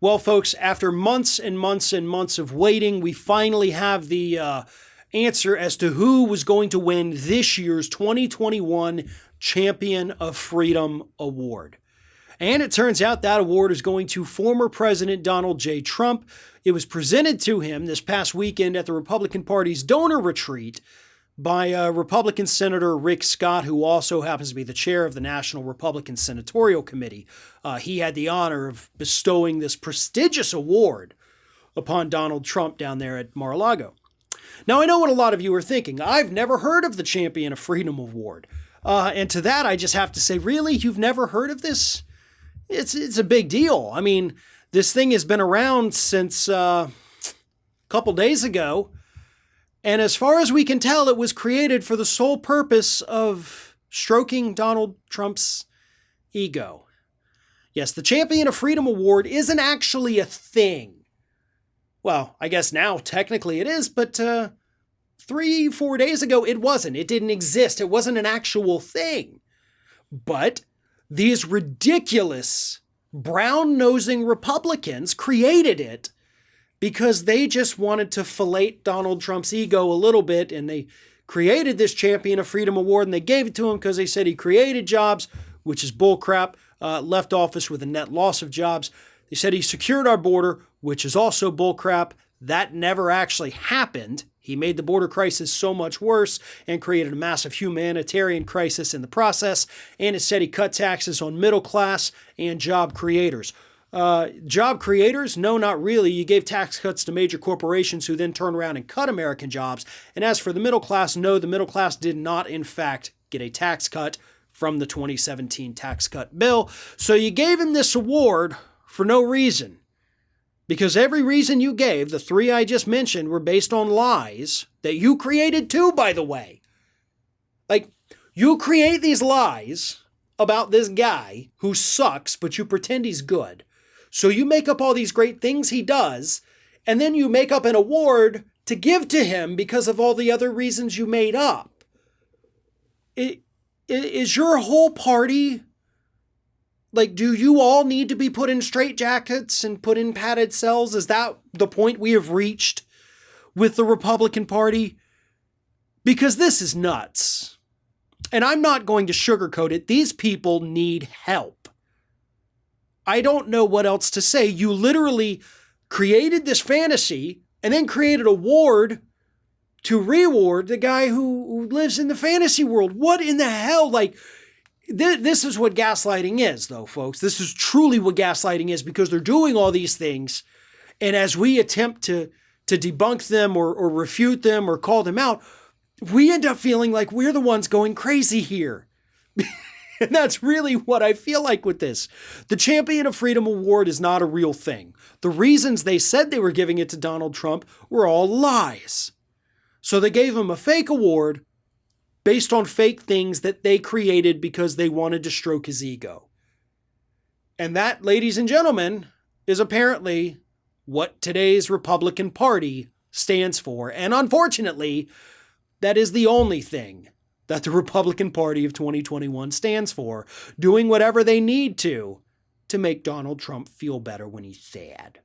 Well, folks, after months and months and months of waiting, we finally have the answer as to who was going to win this year's 2021 Champion of Freedom Award. And it turns out that award is going to former President Donald J. Trump. It was presented to him this past weekend at the Republican Party's donor retreat by Republican Senator Rick Scott, who also happens to be the chair of the National Republican Senatorial Committee. He had the honor of bestowing this prestigious award upon Donald Trump down there at Mar-a-Lago. Now, I know what a lot of you are thinking. I've never heard of the Champion of Freedom Award. And to that, I just have to say, really? You've never heard of this? It's a big deal. I mean, this thing has been around since a couple days ago. And as far as we can tell, it was created for the sole purpose of stroking Donald Trump's ego. Yes, the Champion of Freedom Award isn't actually a thing. Well, I guess now technically it is, but 3-4 days ago it wasn't. It didn't exist. It wasn't an actual thing. But these ridiculous brown-nosing Republicans created it because they just wanted to fillet Donald Trump's ego a little bit, and they created this Champion of Freedom Award, and they gave it to him because they said he created jobs, which is bullcrap, left office with a net loss of jobs. They said he secured our border, which is also bullcrap. That never actually happened. He made the border crisis so much worse and created a massive humanitarian crisis in the process. And it said he cut taxes on middle class and job creators. Job creators? No, not really. You gave tax cuts to major corporations who then turn around and cut American jobs. And as for the middle class, no, the middle class did not, in fact, get a tax cut from the 2017 tax cut bill. So you gave him this award for no reason. Because every reason you gave, the three I just mentioned, were based on lies that you created too, by the way. Like, you create these lies about this guy who sucks, but you pretend he's good. So you make up all these great things he does, and then you make up an award to give to him because of all the other reasons you made up. Is your whole party, like, do you all need to be put in straitjackets and put in padded cells? Is that the point we have reached with the Republican Party? Because this is nuts. And I'm not going to sugarcoat it. These people need help. I don't know what else to say. You literally created this fantasy and then created a award to reward the guy who lives in the fantasy world. What in the hell? Like, this is what gaslighting is, though, folks. This is truly what gaslighting is, because they're doing all these things. And as we attempt to debunk them or refute them or call them out, we end up feeling like we're the ones going crazy here. And that's really what I feel like with this. The Champion of Freedom Award is not a real thing. The reasons they said they were giving it to Donald Trump were all lies. So they gave him a fake award based on fake things that they created because they wanted to stroke his ego. And that, ladies and gentlemen, is apparently what today's Republican Party stands for. And unfortunately, that is the only thing that the Republican Party of 2021 stands for, doing whatever they need to make Donald Trump feel better when he's sad.